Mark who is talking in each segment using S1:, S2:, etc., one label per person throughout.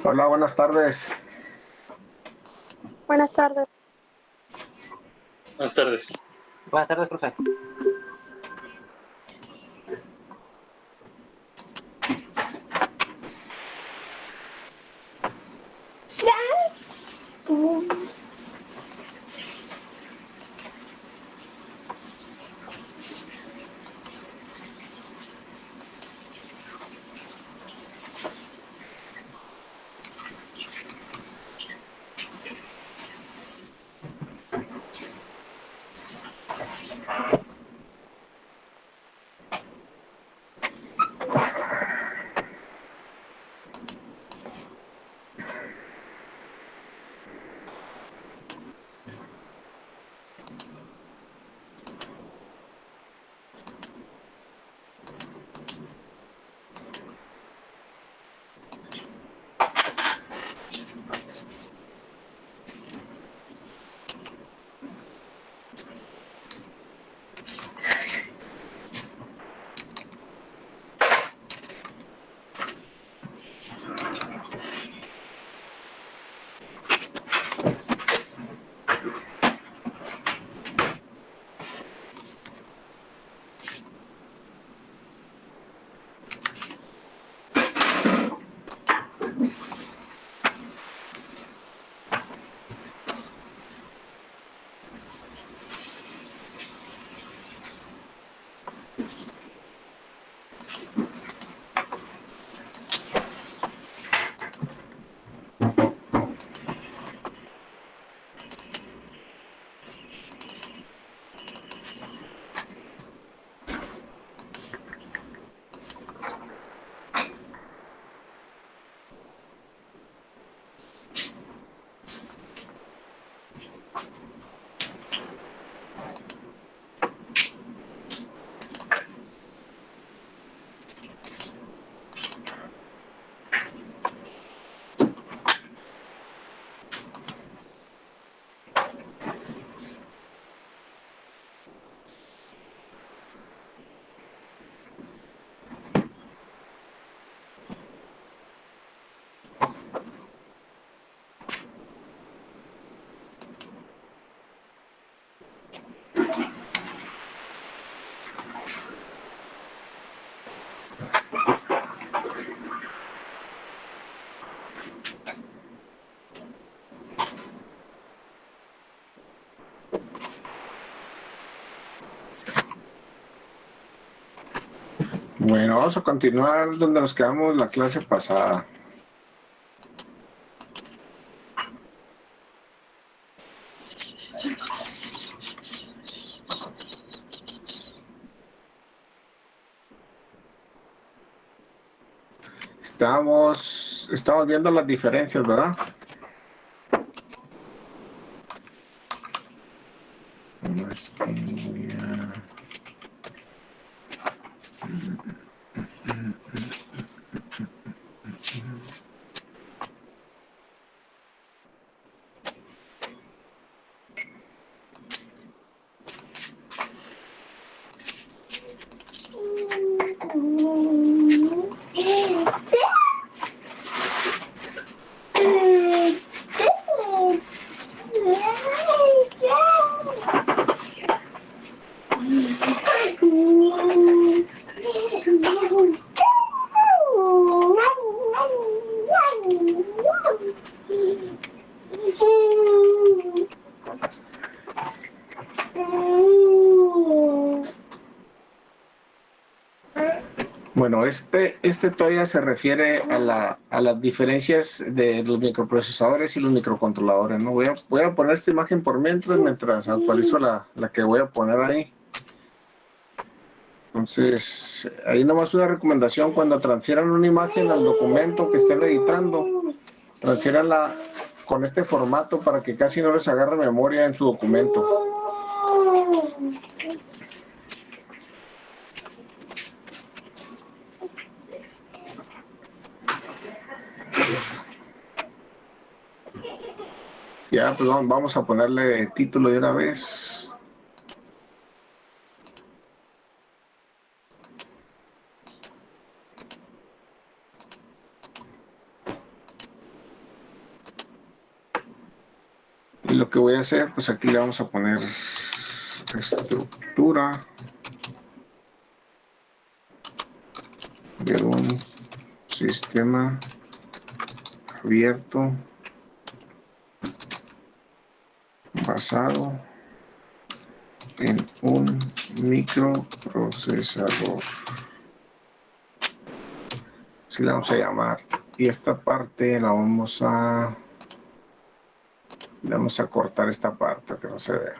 S1: Hola, buenas tardes.
S2: Buenas tardes.
S3: Buenas tardes.
S4: Buenas tardes, profe.
S1: Bueno, vamos a continuar donde nos quedamos la clase pasada. Estamos viendo las diferencias, ¿verdad? Más que voy a- Bueno, este todavía se refiere a las diferencias de los microprocesadores y los microcontroladores, ¿no? Voy a poner esta imagen por mientras actualizo la que voy a poner ahí. Entonces, ahí nomás una recomendación: cuando transfieran una imagen al documento que estén editando, transfiéranla con este formato para que casi no les agarre memoria en su documento. Ya, pues vamos a ponerle título de una vez. que voy a hacer, pues aquí le vamos a poner estructura de un sistema abierto basado en un microprocesador. Así le vamos a llamar. Y esta parte la vamos a cortar esta parte que no se vea.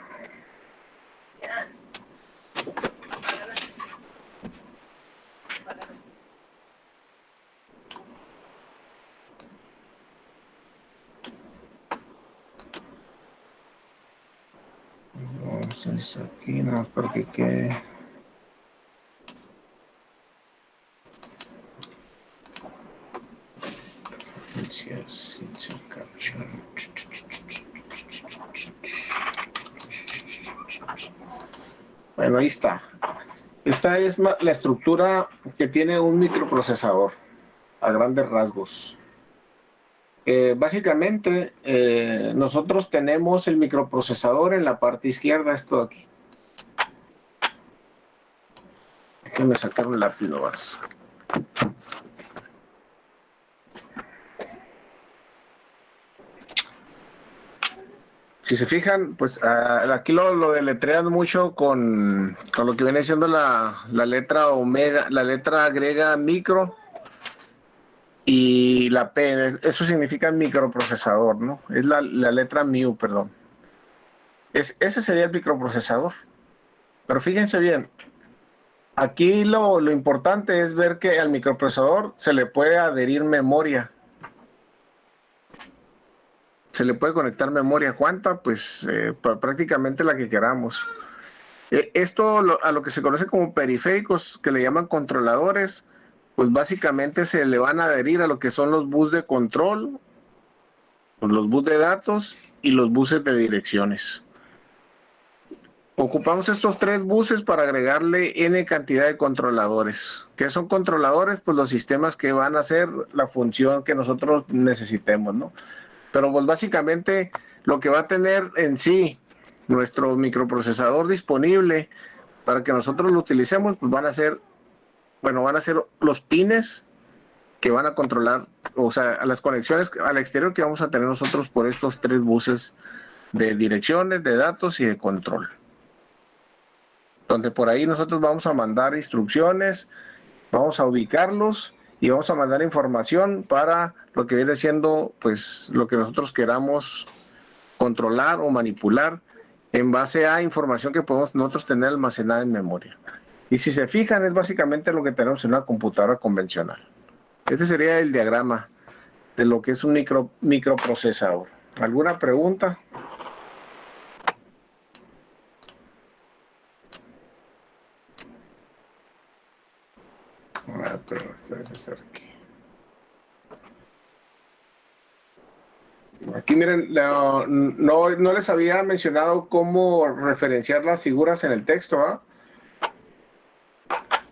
S1: Entonces aquí nada más para que quede. Bueno, ahí está. Esta es la estructura que tiene un microprocesador a grandes rasgos. Básicamente, nosotros tenemos el microprocesador en la parte izquierda, esto aquí. Déjenme sacar un lápiz nomás. Si se fijan, pues aquí lo deletrean mucho con lo que viene siendo la letra omega, la letra griega micro y la P, eso significa microprocesador, ¿no? Es la letra mu, perdón. Ese sería el microprocesador. Pero fíjense bien, aquí lo importante es ver que al microprocesador se le puede adherir memoria. Se le puede conectar memoria. ¿Cuánta? Pues prácticamente la que queramos. Esto a lo que se conoce como periféricos, que le llaman controladores, pues básicamente se le van a adherir a lo que son los buses de control, los buses de datos y los buses de direcciones. Ocupamos estos tres buses para agregarle n cantidad de controladores. ¿Qué son controladores? Pues los sistemas que van a hacer la función que nosotros necesitemos, ¿no? Pero pues básicamente lo que va a tener en sí nuestro microprocesador disponible para que nosotros lo utilicemos, pues van a ser los pines que van a controlar, o sea, a las conexiones al exterior que vamos a tener nosotros por estos tres buses de direcciones, de datos y de control. Donde por ahí nosotros vamos a mandar instrucciones, vamos a ubicarlos y vamos a mandar información para lo que viene siendo, pues, lo que nosotros queramos controlar o manipular en base a información que podemos nosotros tener almacenada en memoria. Y si se fijan, es básicamente lo que tenemos en una computadora convencional. Este sería el diagrama de lo que es un microprocesador. ¿Alguna pregunta? Pero aquí miren, no les había mencionado cómo referenciar las figuras en el texto, ¿ah?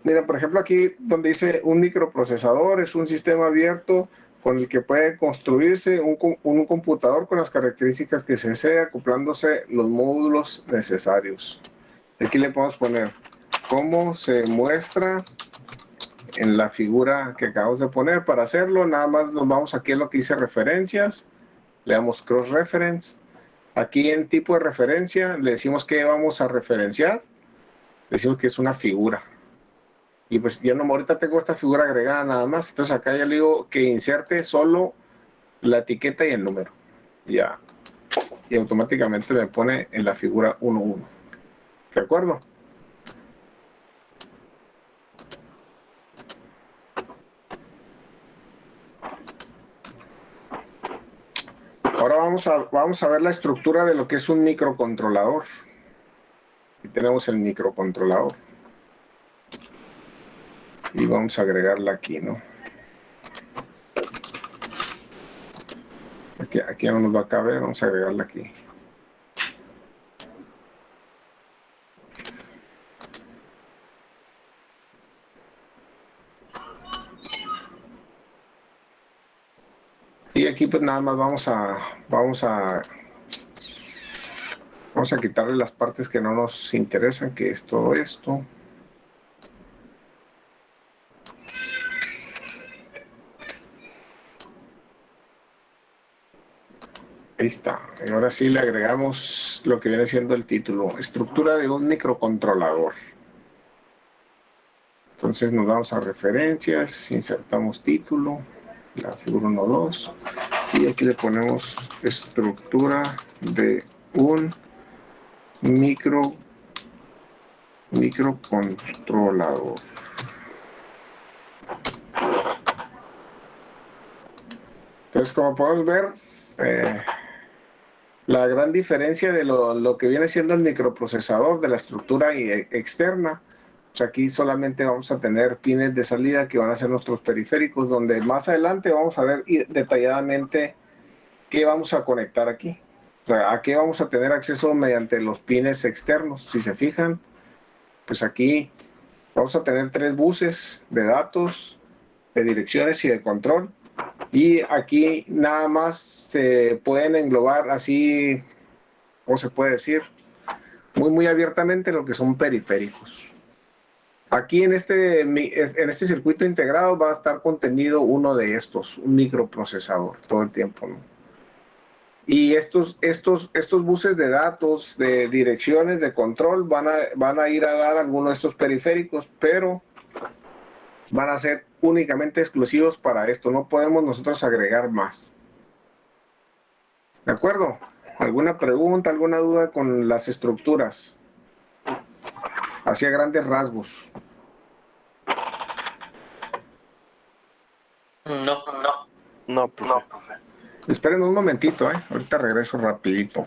S1: Miren, por ejemplo, aquí donde dice un microprocesador es un sistema abierto con el que puede construirse un computador con las características que se desea, acoplándose los módulos necesarios. Aquí le podemos poner cómo se muestra en la figura que acabamos de poner. Para hacerlo, nada más nos vamos aquí a lo que dice referencias, le damos cross reference. Aquí en tipo de referencia le decimos que vamos a referenciar, le decimos que es una figura. Y pues yo no, ahorita tengo esta figura agregada nada más, entonces acá ya le digo que inserte solo la etiqueta y el número. Ya. Y automáticamente me pone en la figura 1.1. ¿De acuerdo? Ahora vamos a ver la estructura de lo que es un microcontrolador. Aquí tenemos el microcontrolador. Y vamos a agregarla aquí, ¿no? Aquí ya no nos va a caber, vamos a agregarla aquí. Y aquí pues nada más vamos a Vamos a quitarle las partes que no nos interesan, que es todo esto. Ahí está. Y ahora sí le agregamos lo que viene siendo el título. Estructura de un microcontrolador. Entonces nos vamos a referencias, insertamos título, la figura 1.2, y aquí le ponemos estructura de un microcontrolador. Entonces, como podemos ver, la gran diferencia de lo que viene siendo el microprocesador de la estructura externa, pues aquí solamente vamos a tener pines de salida que van a ser nuestros periféricos, donde más adelante vamos a ver detalladamente qué vamos a conectar aquí. O sea, a qué vamos a tener acceso mediante los pines externos. Si se fijan, pues aquí vamos a tener 3 buses de datos, de direcciones y de control. Y aquí nada más se pueden englobar así, ¿cómo se puede decir? Muy abiertamente lo que son periféricos. Aquí en este circuito integrado va a estar contenido uno de estos, un microprocesador, todo el tiempo, ¿no? Y estos buses de datos, de direcciones, de control, van a ir a dar algunos de estos periféricos, pero van a ser únicamente exclusivos para esto. No podemos nosotros agregar más. ¿De acuerdo? ¿Alguna pregunta, alguna duda con las estructuras? Hacia grandes rasgos.
S2: No.
S3: No, profe.
S1: Esperen un momentito, ahorita regreso rapidito.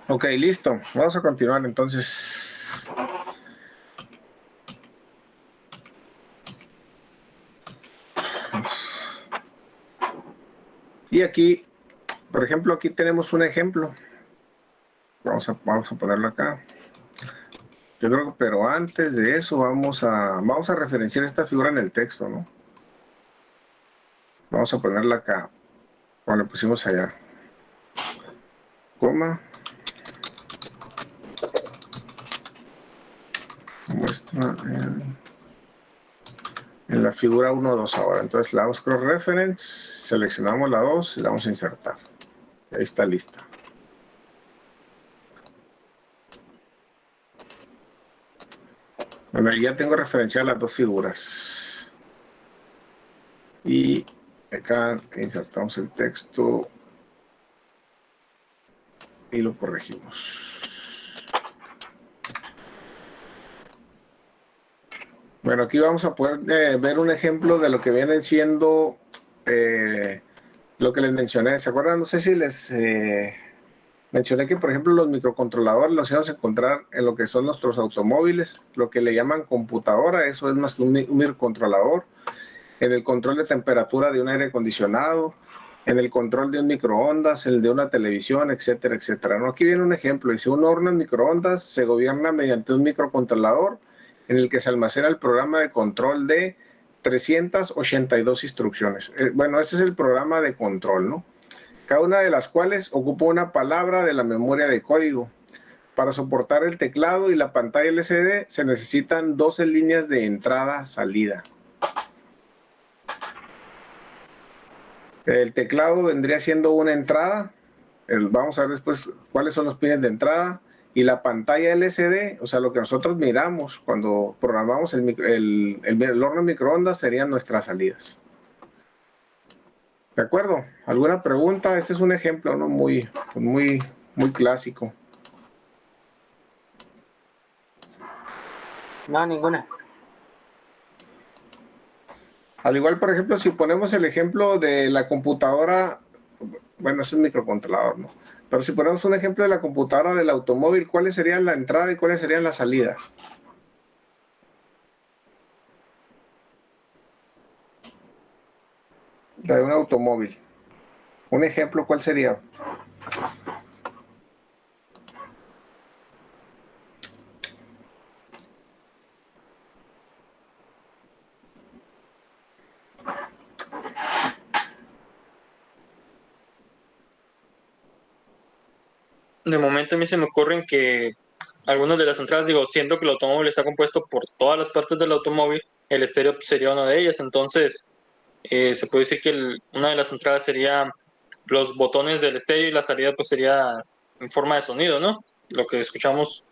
S1: Ok, listo. Vamos a continuar entonces. Y aquí, por ejemplo, aquí tenemos un ejemplo. Vamos a ponerlo acá. Yo creo que, pero antes de eso vamos a referenciar esta figura en el texto, ¿no? Vamos a ponerla acá. Bueno, le pusimos allá. Coma. Muestra en la figura 1.2 ahora. Entonces la damos cross reference, seleccionamos la 2 y la vamos a insertar. Y ahí está lista. Bueno, ya tengo referenciadas las 2 figuras. Y acá insertamos el texto y lo corregimos. Bueno, aquí vamos a poder ver un ejemplo de lo que vienen siendo lo que les mencioné. ¿Se acuerdan? No sé si les mencioné que, por ejemplo, los microcontroladores los íbamos a encontrar en lo que son nuestros automóviles, lo que le llaman computadora. Eso es más que un microcontrolador. En el control de temperatura de un aire acondicionado, en el control de un microondas, el de una televisión, etcétera, etcétera. ¿No? Aquí viene un ejemplo. Dice, un horno en microondas se gobierna mediante un microcontrolador en el que se almacena el programa de control de 382 instrucciones. Bueno, ese es el programa de control, ¿no? Cada una de las cuales ocupa una palabra de la memoria de código. Para soportar el teclado y la pantalla LCD se necesitan 12 líneas de entrada-salida. El teclado vendría siendo una entrada. Vamos a ver después cuáles son los pines de entrada. Y la pantalla LCD, o sea, lo que nosotros miramos cuando programamos el horno de microondas serían nuestras salidas. ¿De acuerdo? ¿Alguna pregunta? Este es un ejemplo, ¿no? Muy clásico.
S2: No, ninguna.
S1: Al igual, por ejemplo, si ponemos el ejemplo de la computadora, bueno, es un microcontrolador, ¿no? Pero si ponemos un ejemplo de la computadora del automóvil, ¿cuáles serían la entrada y cuáles serían las salidas? La de un automóvil. Un ejemplo, ¿cuál sería?
S3: De momento a mí se me ocurren que algunas de las entradas, digo, siendo que el automóvil está compuesto por todas las partes del automóvil, el estéreo sería una de ellas. Entonces, se puede decir que una de las entradas sería los botones del estéreo y la salida pues sería en forma de sonido, ¿no? Lo que escuchamos.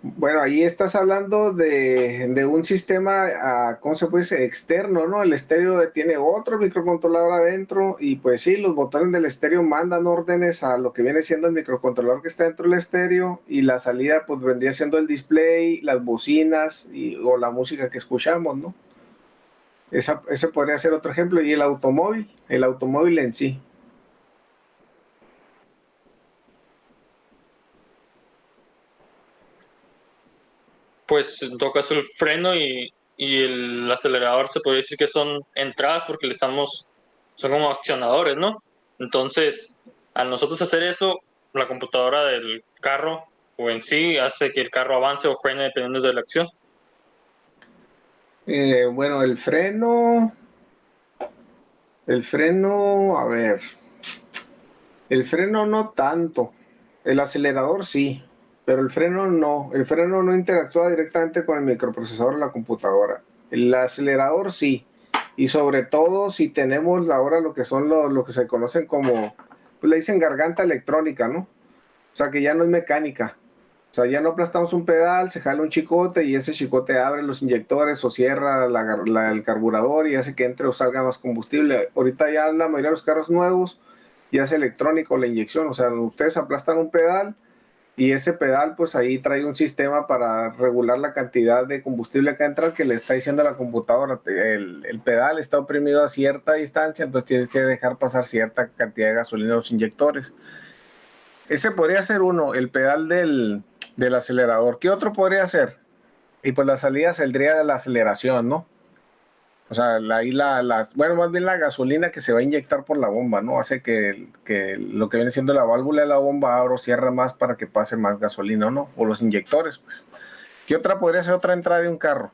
S1: Bueno, ahí estás hablando de un sistema, ¿cómo se puede decir? Externo, ¿no? El estéreo tiene otro microcontrolador adentro y pues sí, los botones del estéreo mandan órdenes a lo que viene siendo el microcontrolador que está dentro del estéreo y la salida pues vendría siendo el display, las bocinas o la música que escuchamos, ¿no? Ese podría ser otro ejemplo. Y el automóvil en sí.
S3: Pues en todo caso el freno y el acelerador se puede decir que son entradas porque son como accionadores, ¿no? Entonces, al nosotros hacer eso, la computadora del carro o en sí hace que el carro avance o frene dependiendo de la acción.
S1: Bueno, a ver, el freno no tanto, el acelerador sí, pero el freno no. El freno no interactúa directamente con el microprocesador de la computadora. El acelerador sí, y sobre todo si tenemos ahora lo que son lo que se conocen como, pues le dicen garganta electrónica, ¿no? O sea que ya no es mecánica. O sea, ya no aplastamos un pedal, se jala un chicote y ese chicote abre los inyectores o cierra el carburador y hace que entre o salga más combustible. Ahorita ya la mayoría de los carros nuevos ya es electrónico la inyección. O sea, ustedes aplastan un pedal y ese pedal pues ahí trae un sistema para regular la cantidad de combustible que entra que le está diciendo a la computadora. El pedal está oprimido a cierta distancia, entonces tienes que dejar pasar cierta cantidad de gasolina a los inyectores. Ese podría ser uno, el pedal del acelerador. ¿Qué otro podría ser? Y pues la salida saldría de la aceleración, ¿no? O sea, ahí bueno, más bien la gasolina que se va a inyectar por la bomba, ¿no? Hace que lo que viene siendo la válvula de la bomba abra o cierra más para que pase más gasolina, ¿no? O los inyectores, pues. ¿Qué otra podría ser otra entrada de un carro?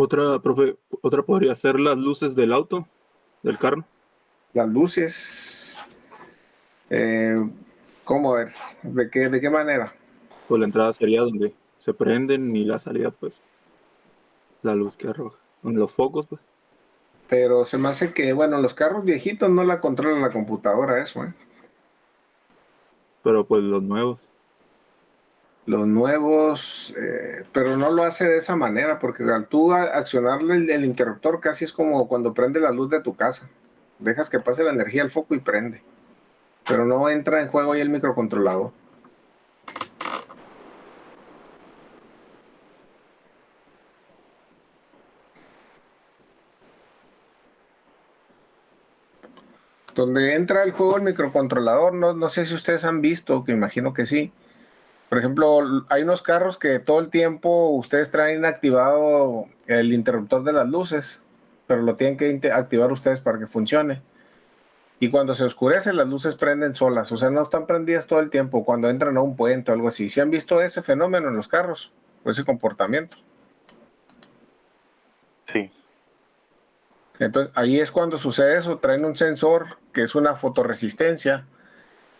S4: Otra, profe, otra podría ser las luces del auto, del carro.
S1: Las luces. Eh, ¿Cómo ver? ¿De qué manera?
S4: Pues la entrada sería donde se prenden y la salida, pues, la luz que arroja. Con los focos, pues.
S1: Pero se me hace que, bueno, los carros viejitos no la controla la computadora, eso, ¿eh?
S4: Pero pues los nuevos.
S1: Los nuevos, pero no lo hace de esa manera, porque al tú accionarle el interruptor casi es como cuando prende la luz de tu casa. Dejas que pase la energía al foco y prende, pero no entra en juego ahí el microcontrolador. Donde entra el juego el microcontrolador, no sé si ustedes han visto, que imagino que sí. Por ejemplo, hay unos carros que todo el tiempo ustedes traen activado el interruptor de las luces, pero lo tienen que activar ustedes para que funcione. Y cuando se oscurece, las luces prenden solas, o sea, no están prendidas todo el tiempo cuando entran a un puente o algo así. ¿Sí han visto ese fenómeno en los carros o ese comportamiento?
S5: Sí.
S1: Entonces, ahí es cuando sucede eso, traen un sensor que es una fotorresistencia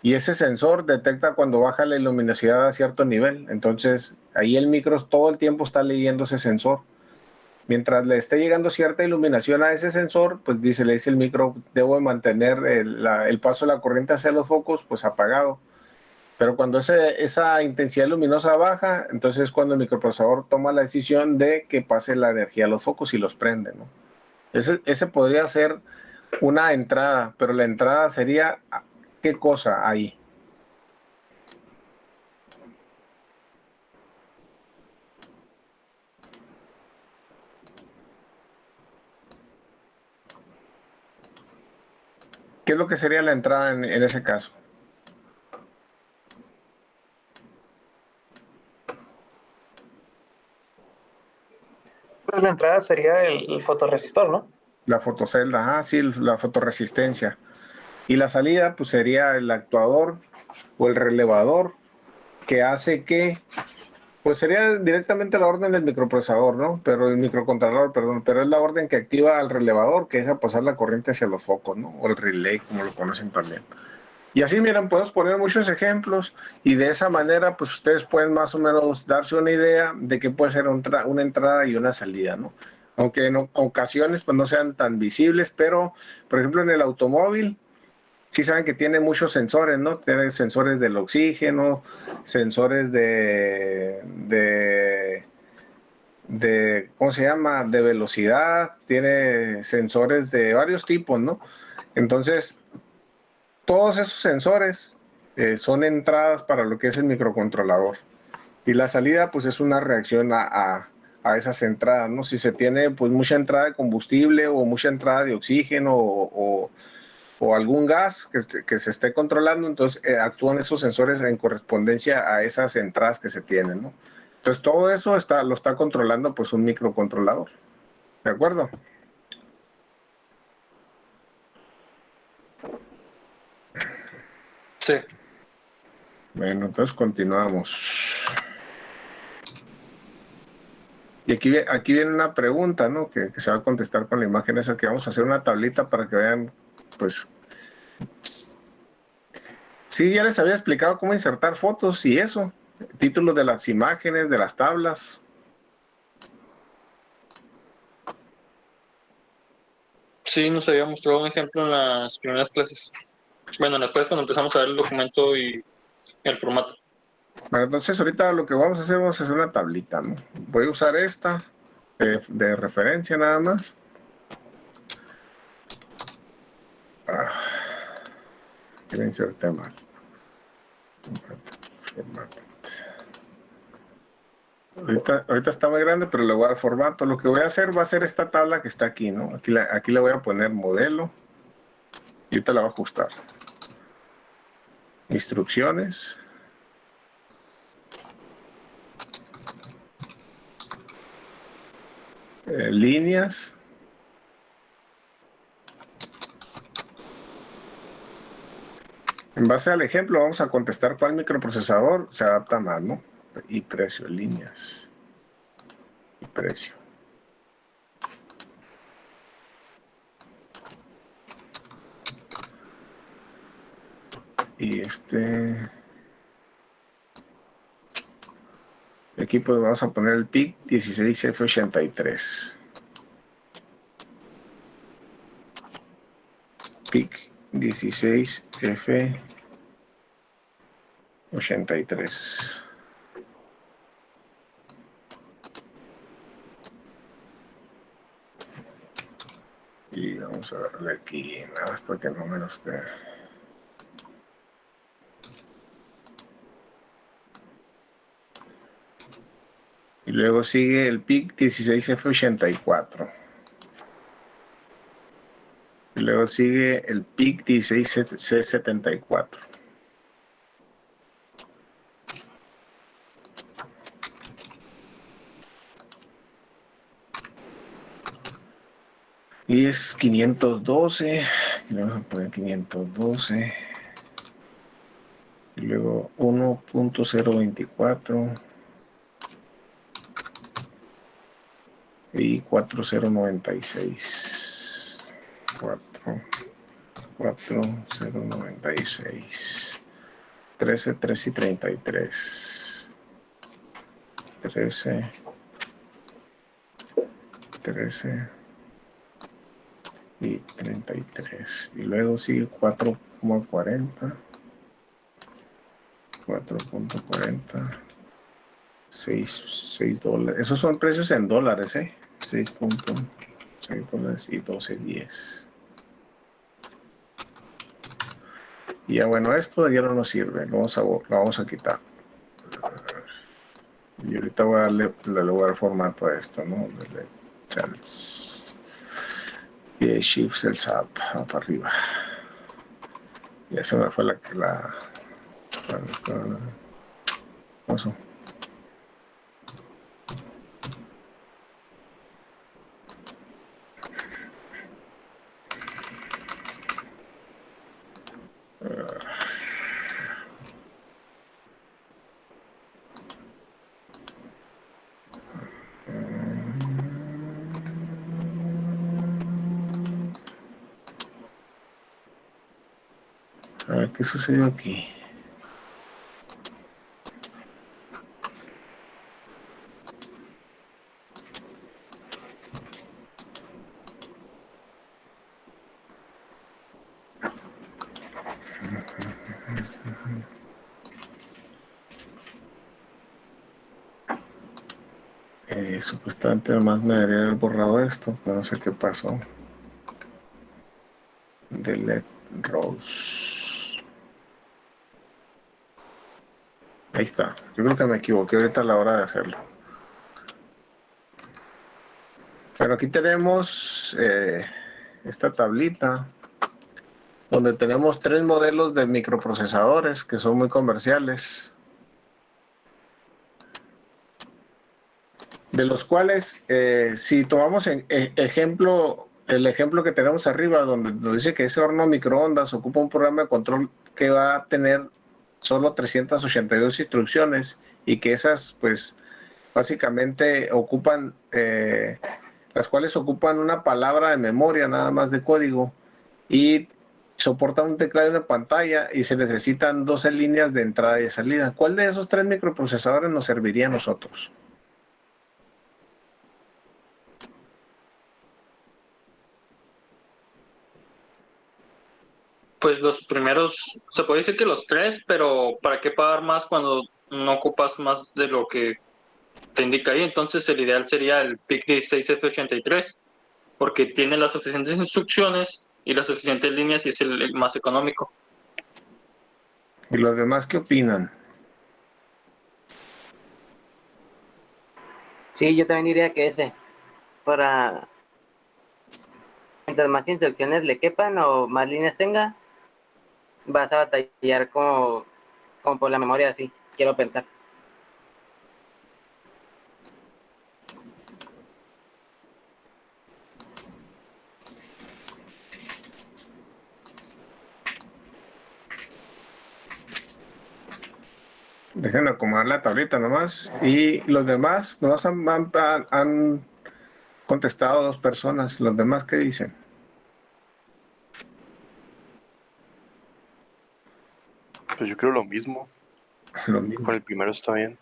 S1: y ese sensor detecta cuando baja la luminosidad a cierto nivel. Entonces, ahí el micro todo el tiempo está leyendo ese sensor. Mientras le esté llegando cierta iluminación a ese sensor, pues le dice el micro, debo de mantener el paso de la corriente hacia los focos pues apagado. Pero cuando esa intensidad luminosa baja, entonces es cuando el microprocesador toma la decisión de que pase la energía a los focos y los prende, ¿no? Ese podría ser una entrada, pero la entrada sería, ¿qué cosa ahí? ¿Qué es lo que sería la entrada en ese caso?
S3: Pues la entrada sería el fotorresistor, ¿no?
S1: La fotocelda, sí, la fotorresistencia. Y la salida, pues sería el actuador o el relevador que hace que, pues sería directamente la orden del microprocesador, ¿no? Pero el microcontrolador, perdón, pero es la orden que activa al relevador que deja pasar la corriente hacia los focos, ¿no? O el relay, como lo conocen también. Y así, miren, podemos poner muchos ejemplos y de esa manera, pues ustedes pueden más o menos darse una idea de qué puede ser una entrada y una salida, ¿no? Aunque en ocasiones pues no sean tan visibles, pero, por ejemplo, en el automóvil, sí saben que tiene muchos sensores, ¿no? Tiene sensores del oxígeno, sensores ¿cómo se llama? De velocidad, tiene sensores de varios tipos, ¿no? Entonces, todos esos sensores son entradas para lo que es el microcontrolador. Y la salida, pues, es una reacción a esas entradas, ¿no? Si se tiene, pues, mucha entrada de combustible o mucha entrada de oxígeno o algún gas que se esté controlando, entonces actúan esos sensores en correspondencia a esas entradas que se tienen, ¿no? Entonces, todo eso lo está controlando, pues, un microcontrolador. ¿De acuerdo?
S3: Sí.
S1: Bueno, entonces continuamos. Y aquí viene una pregunta, ¿no? Que se va a contestar con la imagen esa, que vamos a hacer una tablita para que vean, pues... Sí, ya les había explicado cómo insertar fotos y eso. Títulos de las imágenes, de las tablas.
S3: Sí, nos había mostrado un ejemplo en las primeras clases. Bueno, en las clases cuando empezamos a ver el documento y el formato.
S1: Bueno, entonces ahorita lo que vamos a hacer una tablita, ¿no? Voy a usar esta de referencia nada más. Que la inserté mal. Ahorita está muy grande, pero le voy a dar formato. Lo que voy a hacer va a ser esta tabla que está aquí, ¿no? Aquí le voy a poner modelo y ahorita la voy a ajustar. Instrucciones. Líneas. En base al ejemplo vamos a contestar cuál microprocesador se adapta más, ¿no? Y precio, líneas. Y precio. Y aquí pues vamos a poner el PIC 16F83. PIC 16F83. Y vamos a darle aquí, nada más para que no me lo esté. Y luego sigue el PIC 16F84. Y luego sigue el PIC 16C74. Y es 512. Y le vamos a poner 512. Y luego 1.024. Y 4096. 4096. 13, 13 y 33. 13. 13 y 33. Y luego sigue 4,40. 4.40. 6 dólares. Esos son precios en dólares, 6.6 dólares y 12.10. Y ya bueno, esto ya no nos sirve. Lo vamos a quitar. Y ahorita voy a darle lugar formato a esto, ¿no? Cells. Y Shift Cells Up, para arriba. Ya se me fue la pasó. A ver qué sucedió aquí. Supuestamente nomás me debería haber borrado esto, pero no sé qué pasó. Delete rows. Ahí está. Yo creo que me equivoqué ahorita a la hora de hacerlo. Pero aquí tenemos esta tablita donde tenemos 3 modelos de microprocesadores que son muy comerciales, de los cuales si tomamos el ejemplo que tenemos arriba, donde nos dice que ese horno microondas ocupa un programa de control que va a tener solo 382 instrucciones y que esas pues básicamente ocupan, las cuales ocupan una palabra de memoria nada más de código y soportan un teclado y una pantalla y se necesitan 12 líneas de entrada y de salida. ¿Cuál de esos 3 microprocesadores nos serviría a nosotros?
S3: Pues los primeros, se puede decir que los 3, pero ¿para qué pagar más cuando no ocupas más de lo que te indica ahí? Entonces el ideal sería el PIC 16F83, porque tiene las suficientes instrucciones y las suficientes líneas y es el más económico.
S1: ¿Y los demás qué opinan?
S2: Sí, yo también diría que ese. Para mientras más instrucciones le quepan o más líneas tenga, vas a batallar como por la memoria así, quiero pensar.
S1: Dejen acomodar la tablita nomás. Y los demás, nomás han contestado 2 personas. ¿Los demás qué dicen?
S5: Pues yo creo lo mismo.
S1: Lo mismo.
S5: Con el primero está bien.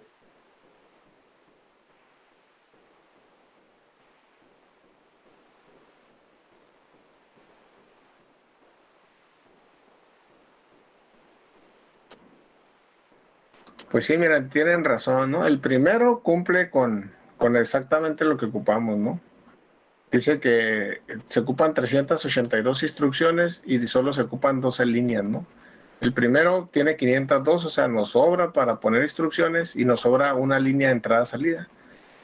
S1: Pues sí, miren, tienen razón, ¿no? El primero cumple con exactamente lo que ocupamos, ¿no? Dice que se ocupan 382 instrucciones y solo se ocupan 12 líneas, ¿no? El primero tiene 502, o sea, nos sobra para poner instrucciones y nos sobra una línea de entrada-salida.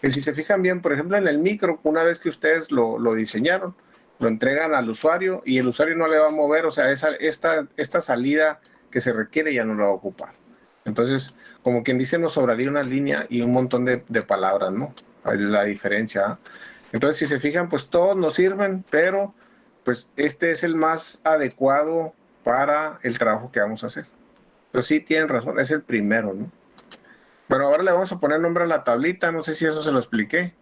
S1: Que si se fijan bien, por ejemplo, en el micro, una vez que ustedes lo diseñaron, lo entregan al usuario y el usuario no le va a mover, o sea, esta salida que se requiere ya no la va a ocupar. Entonces, como quien dice, nos sobraría una línea y un montón de palabras, ¿no? La diferencia. Entonces, si se fijan, pues todos nos sirven, pero pues este es el más adecuado para el trabajo que vamos a hacer. Pero sí tienen razón, es el primero, ¿no? Bueno, ahora le vamos a poner nombre a la tablita, no sé si eso se lo expliqué.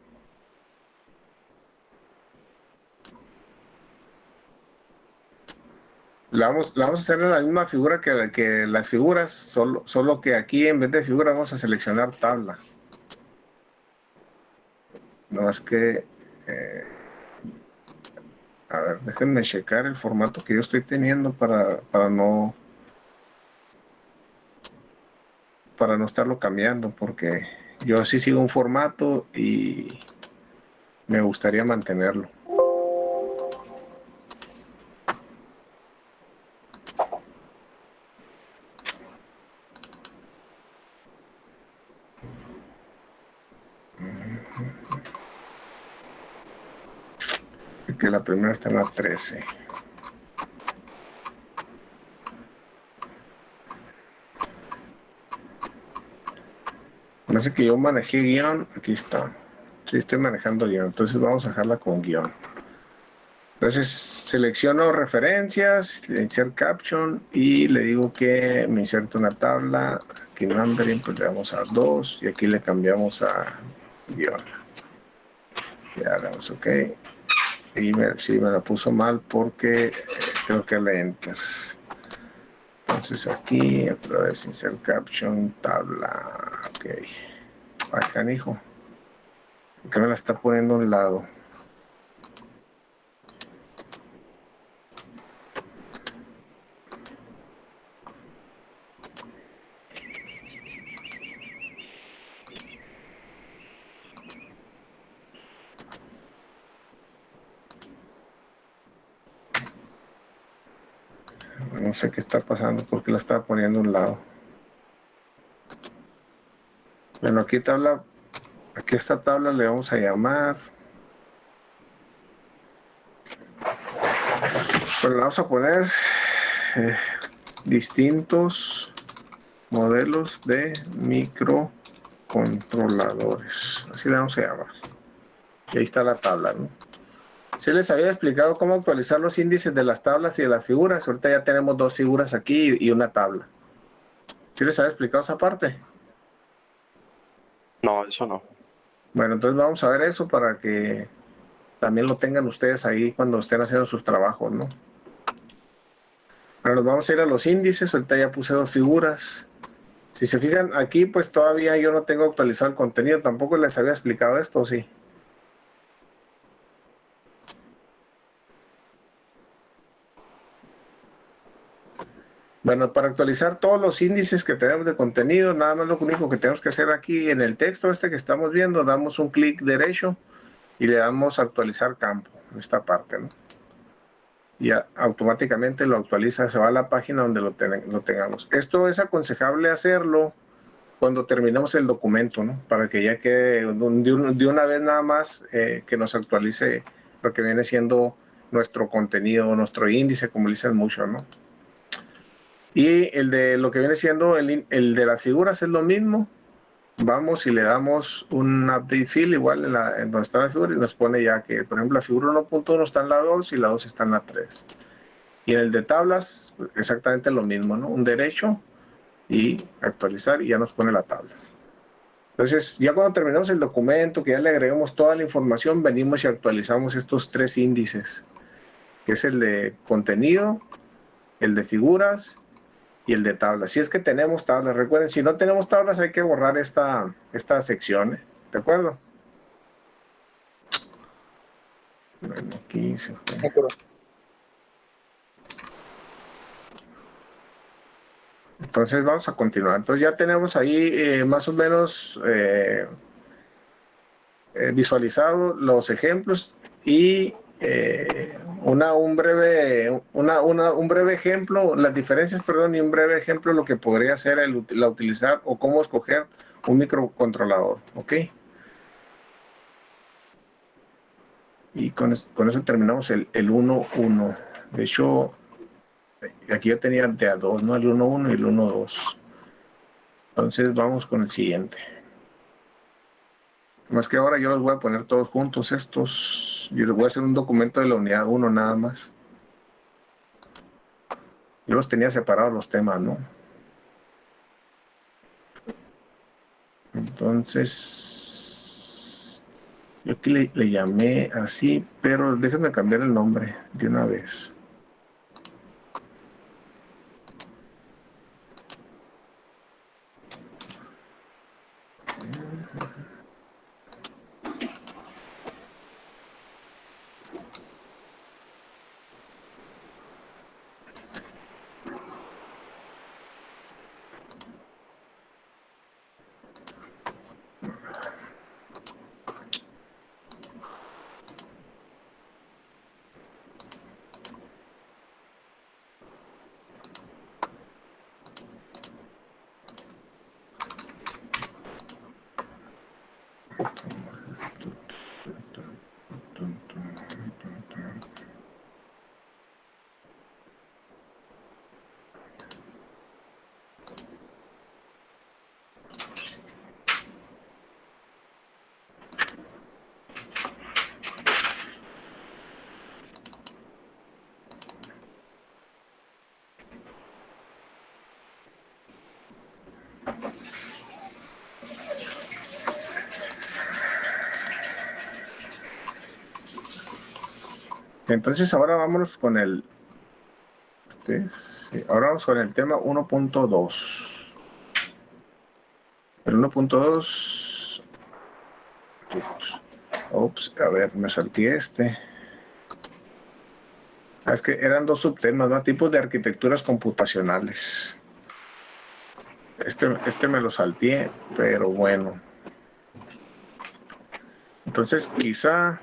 S1: Le vamos a hacer la misma figura que las figuras, solo que aquí en vez de figura vamos a seleccionar tabla. No es que A ver, déjenme checar el formato que yo estoy teniendo para no estarlo cambiando, porque yo sí sigo un formato y me gustaría mantenerlo. Es que la primera está en la 13. Me hace que yo manejé guión. Aquí está. Sí, estoy manejando guión. Entonces vamos a dejarla con guión. Entonces selecciono referencias, insert caption y le digo que me inserte una tabla. Aquí numbering, pues le damos a 2 y aquí le cambiamos a guión. Ya le damos OK. Y sí, me la puso mal porque creo que le enter. Entonces aquí otra vez insert caption, tabla. OK. Ay, canijo. ¿Por qué me la está poniendo a un lado? No sé qué está pasando porque la estaba poniendo a un lado. Bueno, aquí esta tabla le vamos a llamar. Bueno, le vamos a poner distintos modelos de microcontroladores. Así le vamos a llamar. Y ahí está la tabla, ¿no? Sí les había explicado cómo actualizar los índices de las tablas y de las figuras. Ahorita ya tenemos 2 figuras aquí y una tabla. ¿Sí les había explicado esa parte?
S5: No, eso no.
S1: Bueno, entonces vamos a ver eso para que también lo tengan ustedes ahí cuando estén haciendo sus trabajos, ¿no? Ahora nos vamos a ir a los índices. Ahorita ya puse 2 figuras. Si se fijan aquí, pues todavía yo no tengo actualizado el contenido. Tampoco les había explicado esto, ¿sí? Bueno, para actualizar todos los índices que tenemos de contenido, nada más lo único que tenemos que hacer aquí en el texto que estamos viendo, damos un clic derecho y le damos actualizar campo, en esta parte, ¿no? Y automáticamente lo actualiza, se va a la página donde lo tengamos. Esto es aconsejable hacerlo cuando terminemos el documento, ¿no? Para que ya quede de una vez nada más que nos actualice lo que viene siendo nuestro contenido, nuestro índice, como dicen mucho, ¿no? Y el de lo que viene siendo el de las figuras es lo mismo. Vamos y le damos un update field igual en donde está la figura y nos pone ya que, por ejemplo, la figura 1.1 está en la 2 y la 2 está en la 3. Y en el de tablas, exactamente lo mismo, ¿no? Un derecho y actualizar y ya nos pone la tabla. Entonces, ya cuando terminamos el documento, que ya le agregamos toda la información, venimos y actualizamos estos 3 índices, que es el de contenido, el de figuras y el de tablas. Si es que tenemos tablas, recuerden, si no tenemos tablas hay que borrar esta sección, ¿de acuerdo? Bueno, aquí se fue.
S3: De acuerdo.
S1: Entonces vamos a continuar. Entonces ya tenemos ahí más o menos visualizado los ejemplos y un breve ejemplo, las diferencias, perdón, y un breve ejemplo de lo que podría ser la utilizar o cómo escoger un microcontrolador, ¿ok? Y con eso terminamos el 1.1. De hecho, aquí yo tenía de a 2, ¿no? El 1.1 y el 1.2. Entonces vamos con el siguiente. Más que ahora yo los voy a poner todos juntos estos. Yo les voy a hacer un documento de la unidad 1 nada más. Yo los tenía separados los temas, ¿no? Entonces, yo aquí le llamé así, pero déjenme cambiar el nombre de una vez. Entonces ahora vámonos con el ahora vamos con el tema 1.2. El 1.2. Ups, a ver, me salté este. Es que eran dos subtemas, ¿no? Tipos de arquitecturas computacionales. Este me lo salté, pero bueno. Entonces, quizá...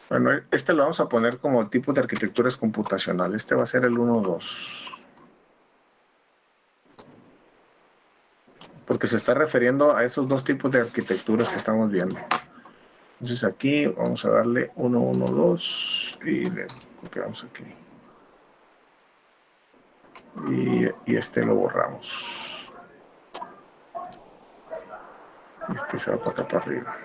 S1: Bueno, este lo vamos a poner como tipo de arquitecturas computacionales. Este va a ser el 1.2. Porque se está refiriendo a esos dos tipos de arquitecturas que estamos viendo. Entonces aquí vamos a darle 1.1.2 y le copiamos aquí. Y este lo borramos. Y este se va para acá para arriba.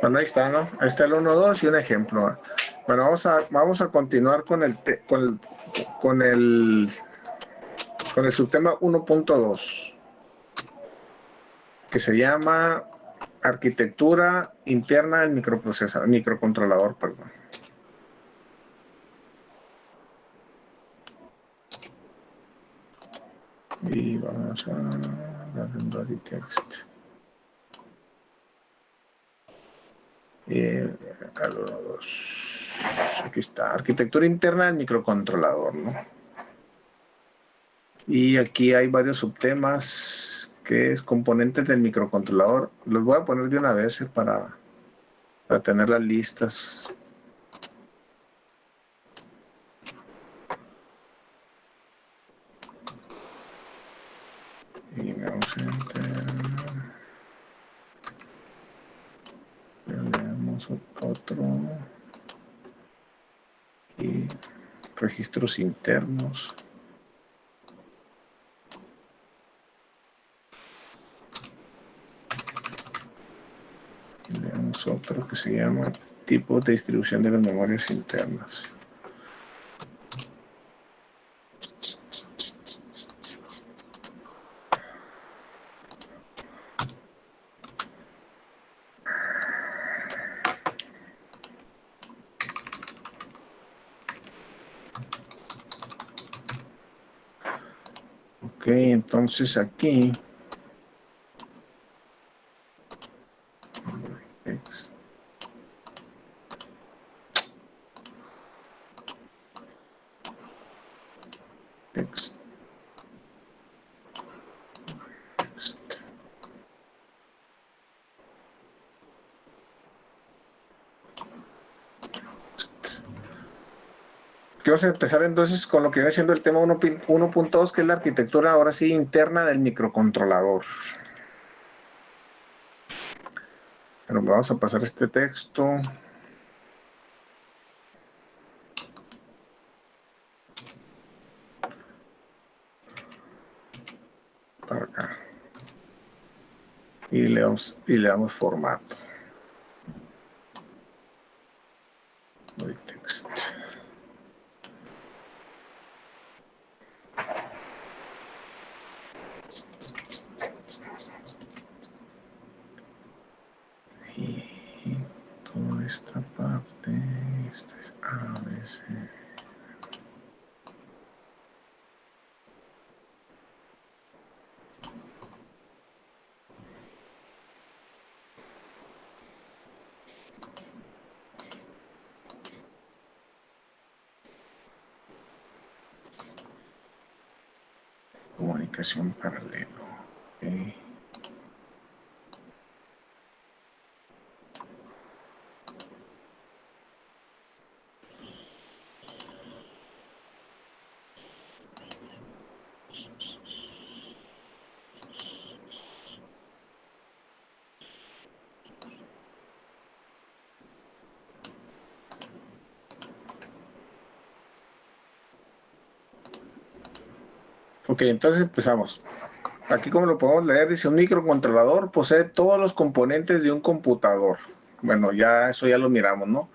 S1: Bueno, ahí está, ¿no? Ahí está el 1.2 y un ejemplo. Bueno, vamos a continuar con el subtema 1.2, que se llama arquitectura interna del microcontrolador, perdón. Y vamos a darle un body text. Y al 1.2. Aquí está, arquitectura interna del microcontrolador, ¿no? Y aquí hay varios subtemas, que es componentes del microcontrolador. Los voy a poner de una vez para tener las listas. Y me vamos a enter. Le damos otro. Y registros internos. Y le damos otro que se llama tipo de distribución de las memorias internas. Ok, entonces aquí text. Vamos a empezar entonces con lo que viene siendo el tema 1.2, que es la arquitectura ahora sí interna del microcontrolador. Pero vamos a pasar este texto. Para acá. Y le damos formato. Body text. Y toda esta parte, esto es ABC. Comunicación paralelo. Okay. Ok, entonces empezamos. Aquí como lo podemos leer, dice un microcontrolador posee todos los componentes de un computador. bueno, ya eso ya lo miramos, ¿no?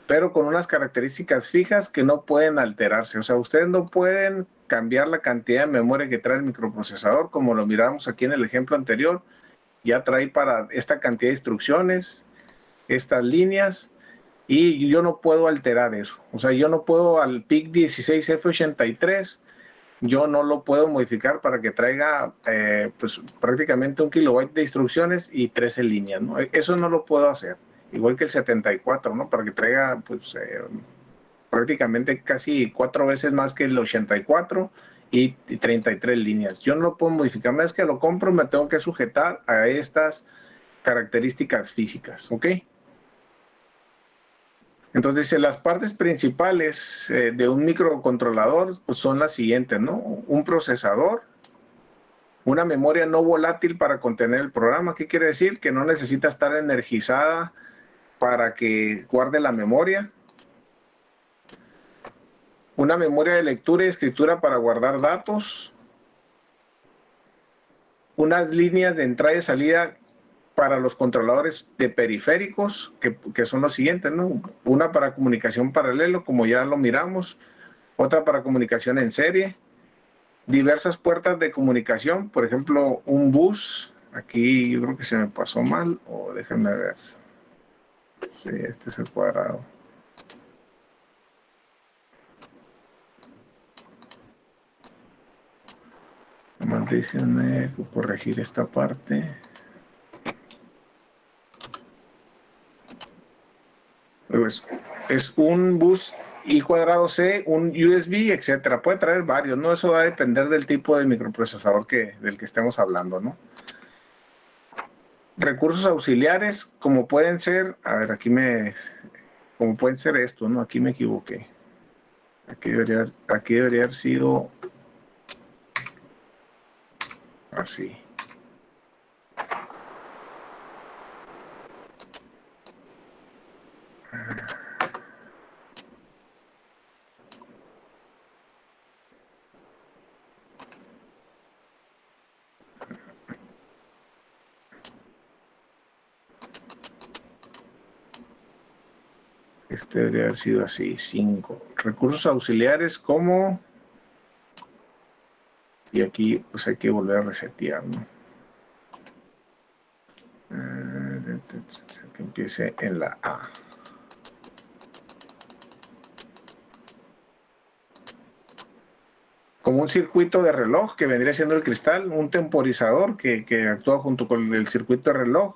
S1: Pero con unas características fijas que no pueden alterarse. O sea, ustedes no pueden cambiar la cantidad de memoria que trae el microprocesador, como lo miramos aquí en el ejemplo anterior. Ya trae para esta cantidad de instrucciones, estas líneas, y yo no puedo alterar eso. O sea, yo no puedo al PIC 16F83, yo no lo puedo modificar para que traiga pues prácticamente 1 kilobyte de instrucciones y 13 líneas, ¿no? Eso no lo puedo hacer. Igual que el 74, ¿no? Para que traiga pues prácticamente casi 4 veces más que el 84 y 33 líneas. Yo no lo puedo modificar. Una vez que lo compro, me tengo que sujetar a estas características físicas, ¿ok? Entonces, las partes principales de un microcontrolador pues, son las siguientes, ¿no? Un procesador, una memoria no volátil para contener el programa. ¿Qué quiere decir? Que no necesita estar energizada para que guarde la memoria. Una memoria de lectura y escritura para guardar datos. Unas líneas de entrada y salida para los controladores de periféricos, que son los siguientes, ¿no? Una para comunicación paralelo, como ya lo miramos. Otra para comunicación en serie. Diversas puertas de comunicación, por ejemplo, un bus. Aquí yo creo que se me pasó mal, o déjenme ver. Sí, este es el cuadrado. Nomás déjenme corregir esta parte. Pues, es un bus I cuadrado C, un USB, etcétera. Puede traer varios, ¿no? Eso va a depender del tipo de microprocesador del que estemos hablando, ¿no? Recursos auxiliares, como pueden ser, a ver, como pueden ser estos, ¿no? Aquí me equivoqué. Aquí debería haber sido así. Este debería haber sido así, 5. Recursos auxiliares como... Y aquí pues hay que volver a resetear, ¿no? Que empiece en la A. Como un circuito de reloj que vendría siendo el cristal, un temporizador que actúa junto con el circuito de reloj,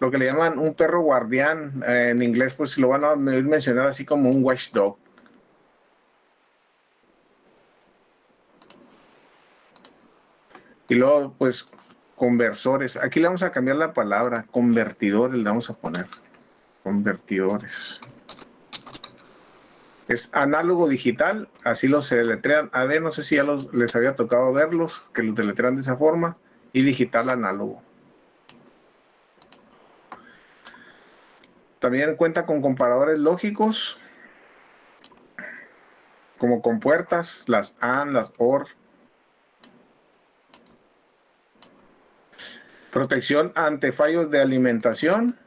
S1: lo que le llaman un perro guardián, en inglés pues lo van a mencionar así como un watchdog. Y luego pues conversores, aquí le vamos a cambiar la palabra, convertidores le vamos a poner, convertidores. Es análogo digital, así los deletrean AD, no sé si ya les había tocado verlos, que los deletrean de esa forma, y digital análogo. También cuenta con comparadores lógicos, como compuertas, las AND, las OR. Protección ante fallos de alimentación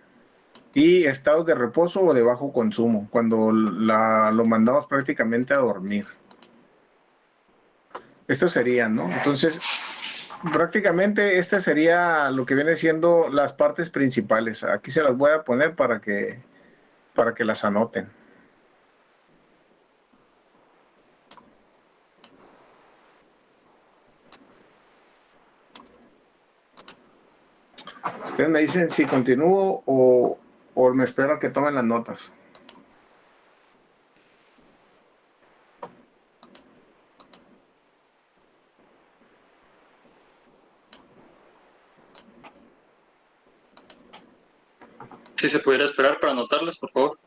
S1: y estados de reposo o de bajo consumo, cuando lo mandamos prácticamente a dormir. Esto sería, ¿no? Entonces, prácticamente este sería lo que viene siendo las partes principales. Aquí se las voy a poner para que las anoten. Ustedes me dicen si continúo o me espero a que tomen las notas.
S3: Si se pudiera esperar para anotarlas, por favor.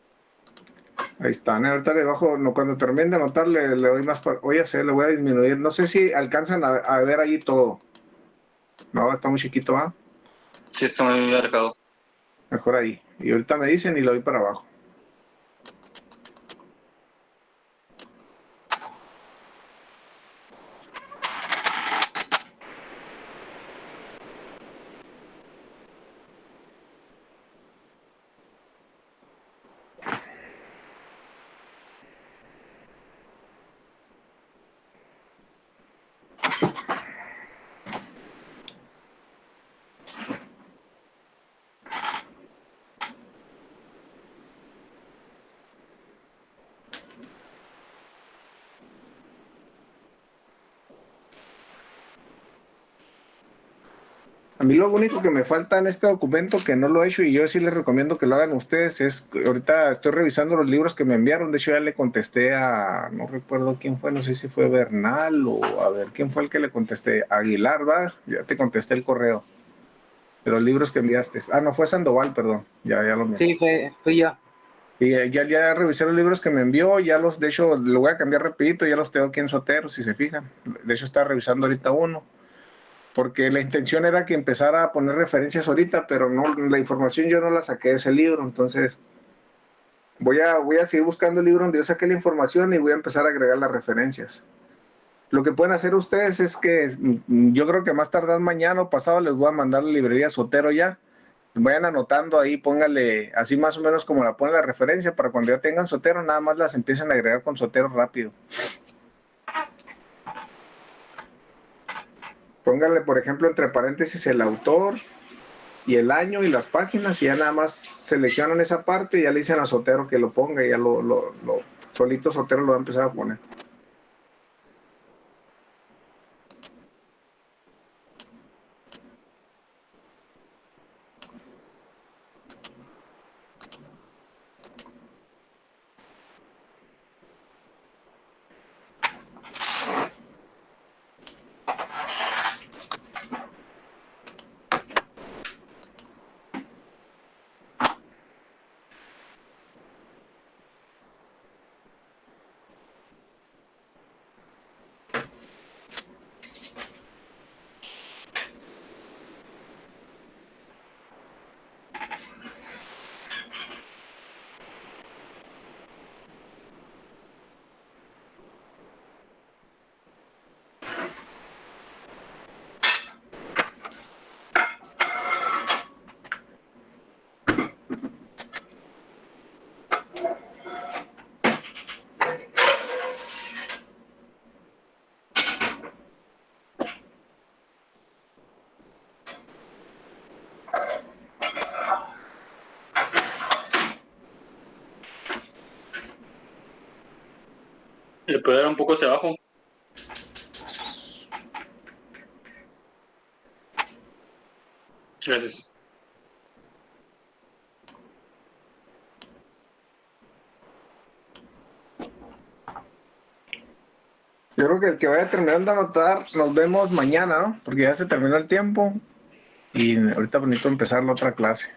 S1: Ahí están, ahorita le bajo, cuando termine de anotar le doy más, voy a hacer, le voy a disminuir, no sé si alcanzan a ver ahí todo. No, está muy chiquito, ¿ah?
S3: Sí, está muy alejado.
S1: Mejor ahí. Y ahorita me dicen y lo doy para abajo. A mí lo único que me falta en este documento, que no lo he hecho y yo sí les recomiendo que lo hagan ustedes, es ahorita estoy revisando los libros que me enviaron. De hecho, ya le contesté a, no recuerdo quién fue, no sé si fue Bernal o a ver, ¿quién fue el que le contesté? Aguilar, ¿va? Ya te contesté el correo de los libros que enviaste. Ah, no, fue Sandoval, perdón. Ya lo miré.
S2: Sí, fui yo.
S1: Y ya revisé los libros que me envió, ya los, de hecho, lo voy a cambiar rapidito, ya los tengo aquí en Sotero, si se fijan. De hecho, estaba revisando ahorita uno, porque la intención era que empezara a poner referencias ahorita, pero no, la información yo no la saqué de ese libro, entonces voy a seguir buscando el libro donde yo saqué la información y voy a empezar a agregar las referencias. Lo que pueden hacer ustedes es que yo creo que más tardar mañana o pasado les voy a mandar la librería Sotero ya. Vayan anotando ahí, póngale así más o menos como la pone la referencia para cuando ya tengan Sotero, nada más las empiecen a agregar con Sotero rápido. Póngale, por ejemplo, entre paréntesis el autor y el año y las páginas y ya nada más seleccionan esa parte y ya le dicen a Sotero que lo ponga y ya solito Sotero lo va a empezar a poner.
S3: Le puede dar un poco hacia abajo. Gracias.
S1: Yo creo que el que vaya terminando de anotar, nos vemos mañana, ¿no? Porque ya se terminó el tiempo y ahorita bonito empezar la otra clase.